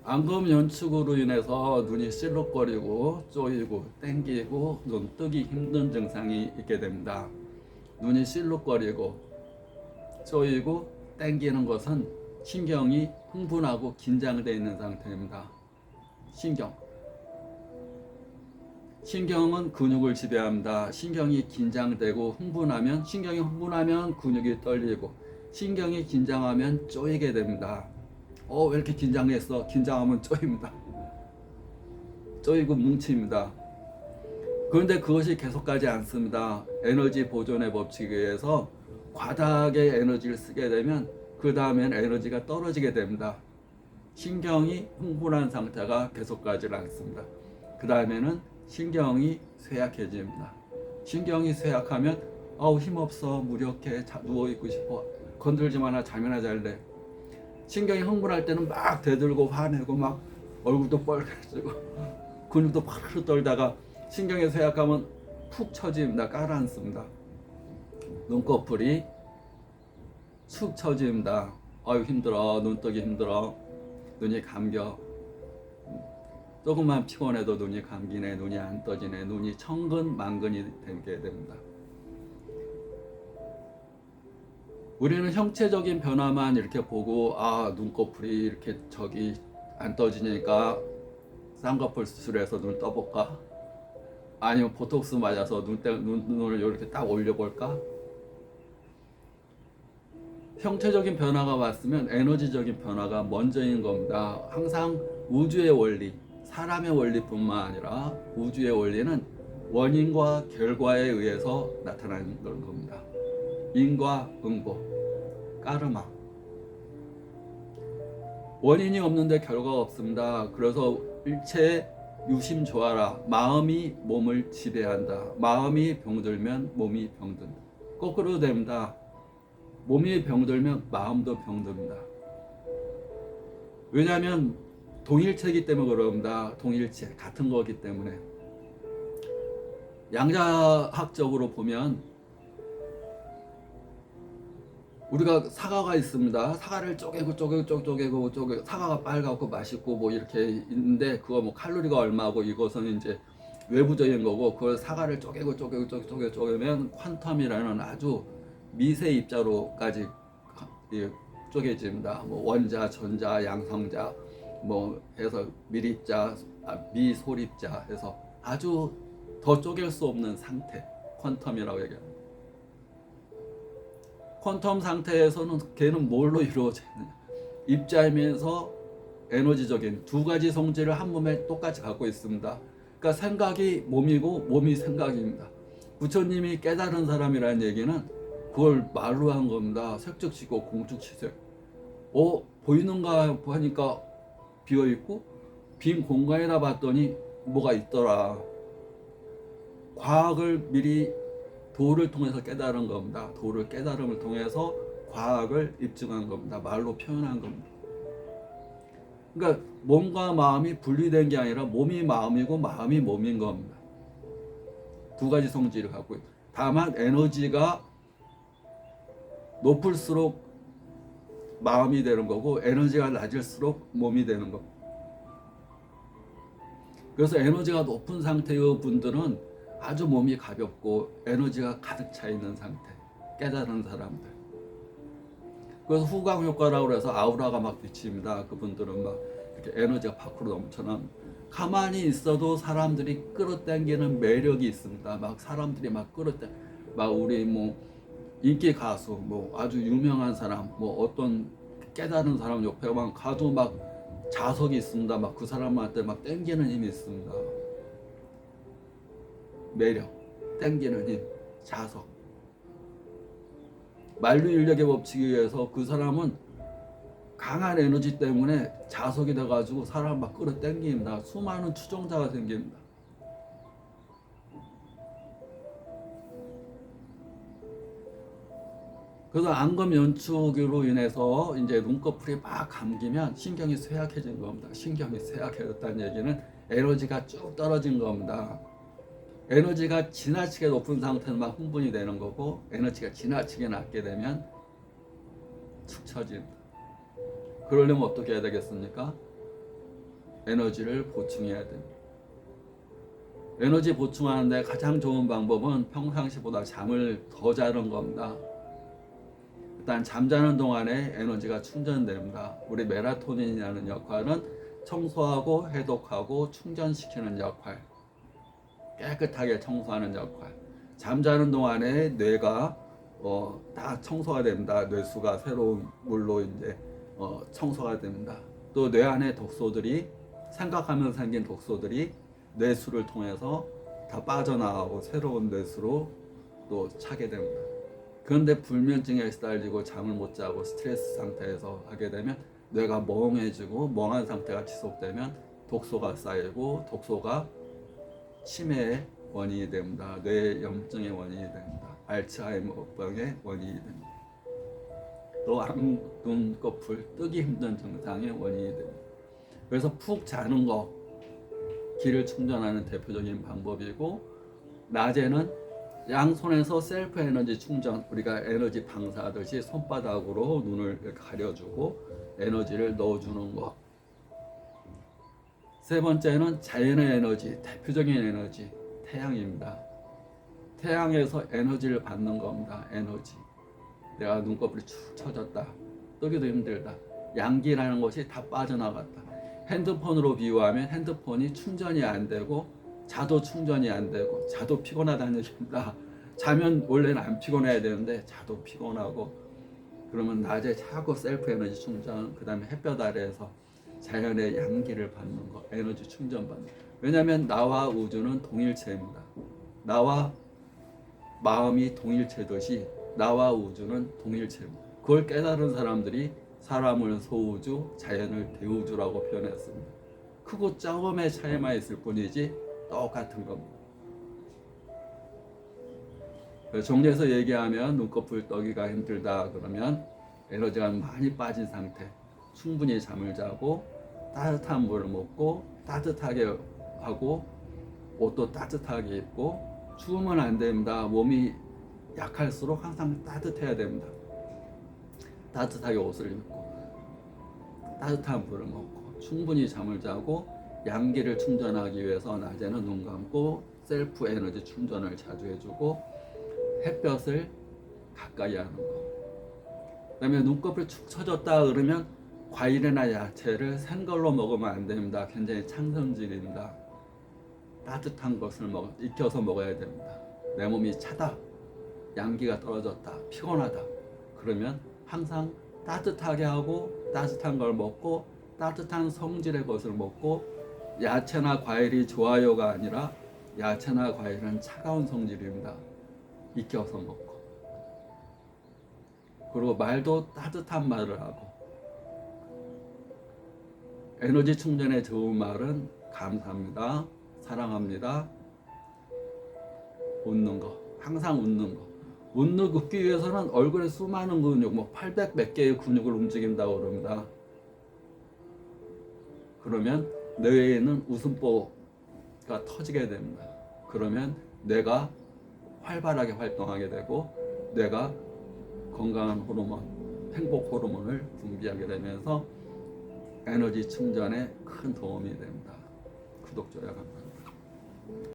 안검 연축으로 인해서 눈이 실룩거리고 쪼이고 땡기고 눈 뜨기 힘든 증상이 있게 됩니다. 눈이 실룩거리고 쪼이고 땡기는 것은 신경이 흥분하고 긴장되어 있는 상태입니다. 신경은 근육을 지배합니다. 신경이 흥분하면 근육이 떨리고 신경이 긴장하면 쪼이게 됩니다. 왜 이렇게 긴장했어? 긴장하면 쪼입니다. 쪼이고 뭉칩니다. 그런데 그것이 계속 가지 않습니다. 에너지 보존의 법칙에 의해서 과다하게 에너지를 쓰게 되면 그 다음엔 에너지가 떨어지게 됩니다. 신경이 흥분한 상태가 계속 가지 않습니다. 그 다음에는 신경이 쇠약해집니다. 신경이 쇠약하면 힘없어, 무력해, 누워있고 싶어, 건들지 마라, 잠이나 잘래. 신경이 흥분할 때는 막 대들고 화내고 막 얼굴도 빨개지고 근육도 파르르 떨다가 신경이 쇠약하면 푹 처집니다. 깔아앉습니다. 눈꺼풀이 축 처집니다. 힘들어, 눈 뜨기 힘들어, 눈이 감겨. 조금만 피곤해도 눈이 감기네, 눈이 안 떠지네, 눈이 천근만근이 되게 됩니다. 우리는 형체적인 변화만 이렇게 보고 눈꺼풀이 이렇게 안 떠지니까 쌍꺼풀 수술해서 눈 떠볼까? 아니면 보톡스 맞아서 눈을 이렇게 딱 올려볼까? 형체적인 변화가 왔으면 에너지적인 변화가 먼저인 겁니다. 항상 우주의 원리, 사람의 원리뿐만 아니라 우주의 원리는 원인과 결과에 의해서 나타나는 겁니다. 인과 응보, 까르마. 원인이 없는데 결과가 없습니다. 그래서 일체의 유심조아라. 마음이 몸을 지배한다. 마음이 병들면 몸이 병든다. 거꾸로 됩니다. 몸이 병들면 마음도 병듭니다. 왜냐하면 동일체이기 때문에 그럽니다. 동일체, 같은 거기 때문에. 양자학적으로 보면 우리가 사과가 있습니다. 사과를 쪼개고 사과가 빨갛고 맛있고 뭐 이렇게 있는데 그거 뭐 칼로리가 얼마고 이것은 이제 외부적인 거고 그걸 사과를 쪼개면 퀀텀이라는 아주 미세 입자로까지 쪼개집니다. 뭐 원자, 전자, 양성자 뭐 해서 밀입자, 미소립자 해서 아주 더 쪼갤 수 없는 상태, 퀀텀이라고 얘기합니다. 퀀텀 상태에서는 걔는 뭘로 이루어지느냐? 입자이면서 에너지적인 두 가지 성질을 한 몸에 똑같이 갖고 있습니다. 그러니까 생각이 몸이고 몸이 생각입니다. 부처님이 깨달은 사람이라는 얘기는 그걸 말로 한 겁니다. 색즉시고 공즉시색. 보이는가 하니까 비어있고 빈 공간에다 봤더니 뭐가 있더라. 과학을 미리 도를 통해서 깨달은 겁니다. 도를 깨달음을 통해서 과학을 입증한 겁니다. 말로 표현한 겁니다. 그러니까 몸과 마음이 분리된 게 아니라 몸이 마음이고 마음이 몸인 겁니다. 두 가지 성질을 갖고 있다. 다만 에너지가 높을수록 마음이 되는 거고 에너지가 낮을수록 몸이 되는 겁니다. 그래서 에너지가 높은 상태의 분들은 아주 몸이 가볍고 에너지가 가득 차 있는 상태, 깨달은 사람들. 그래서 후광 효과라고 해서 아우라가 막 비칩니다. 그분들은 막 이렇게 에너지가 밖으로 넘쳐납니다. 가만히 있어도 사람들이 끌어당기는 매력이 있습니다. 막 사람들이 막 막 우리 뭐 인기 가수, 뭐 아주 유명한 사람, 뭐 어떤 깨달은 사람 옆에만 가도 막 자석이 있습니다. 막 그 사람한테 막 땡기는 힘이 있습니다. 매력, 땡기는 힘, 자석. 만류인력의 법칙에 의해서 그 사람은 강한 에너지 때문에 자석이 돼가지고 사람 막 끌어당깁니다. 수많은 추종자가 생깁니다. 그래서 안검 연축으로 인해서 이제 눈꺼풀이 막 감기면 신경이 쇠약해진 겁니다. 신경이 쇠약해졌다는 얘기는 에너지가 쭉 떨어진 겁니다. 에너지가 지나치게 높은 상태는 막 흥분이 되는 거고 에너지가 지나치게 낮게 되면 축 처집니다. 그러려면 어떻게 해야 되겠습니까? 에너지를 보충해야 됩니다. 에너지 보충하는데 가장 좋은 방법은 평상시보다 잠을 더 자는 겁니다. 일단 잠자는 동안에 에너지가 충전됩니다. 우리 멜라토닌이라는 역할은 청소하고 해독하고 충전시키는 역할, 깨끗하게 청소하는 역할. 잠자는 동안에 뇌가 다 청소가 됩니다. 뇌수가 새로운 물로 이제 청소가 됩니다. 또 뇌 안에 독소들이 생각하면서 생긴 독소들이 뇌수를 통해서 다 빠져나가고 새로운 뇌수로 또 차게 됩니다. 그런데 불면증에 시달리고 잠을 못 자고 스트레스 상태에서 하게 되면 뇌가 멍해지고 멍한 상태가 지속되면 독소가 쌓이고 독소가 치매의 원인이 됩니다. 뇌염증의 원인이 됩니다. 알츠하이머병의 원인이 됩니다. 또 눈꺼풀 뜨기 힘든 증상의 원인이 됩니다. 그래서 푹 자는 거 기를 충전하는 대표적인 방법이고, 낮에는 양손에서 셀프 에너지 충전, 우리가 에너지 방사하듯이 손바닥으로 눈을 이렇게 가려주고 에너지를 넣어주는 것. 세 번째는 자연의 에너지, 대표적인 에너지, 태양입니다. 태양에서 에너지를 받는 겁니다. 에너지. 내가 눈꺼풀이 축 처졌다, 뜨기도 힘들다, 양기라는 것이 다 빠져나갔다. 핸드폰으로 비유하면 핸드폰이 충전이 안 되고 자도 충전이 안 되고 자도 피곤하다는 얘기입니다. 자면 원래는 안 피곤해야 되는데 자도 피곤하고, 그러면 낮에 자꾸 셀프 에너지 충전, 그 다음에 햇볕 아래에서 자연의 양기를 받는 거, 에너지 충전 받는 거. 왜냐하면 나와 우주는 동일체입니다. 나와 마음이 동일체듯이 나와 우주는 동일체입니다. 그걸 깨달은 사람들이 사람을 소우주, 자연을 대우주라고 표현했습니다. 크고 작음의 차이만 있을 뿐이지 똑같은 겁니다. 정리해서 얘기하면 눈꺼풀 떠기가 힘들다 그러면 에너지가 많이 빠진 상태, 충분히 잠을 자고 따뜻한 물을 먹고 따뜻하게 하고 옷도 따뜻하게 입고, 추우면 안 됩니다. 몸이 약할수록 항상 따뜻해야 됩니다. 따뜻하게 옷을 입고 따뜻한 물을 먹고 충분히 잠을 자고 양기를 충전하기 위해서 낮에는 눈 감고 셀프 에너지 충전을 자주 해주고 햇볕을 가까이 하는 거. 그다음에 눈꺼풀 축 처졌다 그러면 과일이나 야채를 생걸로 먹으면 안 됩니다. 굉장히 창성질입니다. 따뜻한 것을 익혀서 먹어야 됩니다. 내 몸이 차다, 양기가 떨어졌다, 피곤하다 그러면 항상 따뜻하게 하고 따뜻한 걸 먹고 따뜻한 성질의 것을 먹고, 야채나 과일이 좋아요가 아니라 야채나 과일은 차가운 성질입니다. 익혀서 먹고, 그리고 말도 따뜻한 말을 하고, 에너지 충전에 좋은 말은 감사합니다, 사랑합니다, 웃는 거, 항상 웃는 거. 웃기 위해서는 얼굴에 수많은 근육, 800 몇 개의 근육을 움직인다고 그럽니다. 그러면 뇌에 있는 웃음보가 터지게 됩니다. 그러면 뇌가 활발하게 활동하게 되고 뇌가 건강한 호르몬, 행복 호르몬을 분비하게 되면서 에너지 충전에 큰 도움이 됩니다. 구독, 좋아요 감사합니다.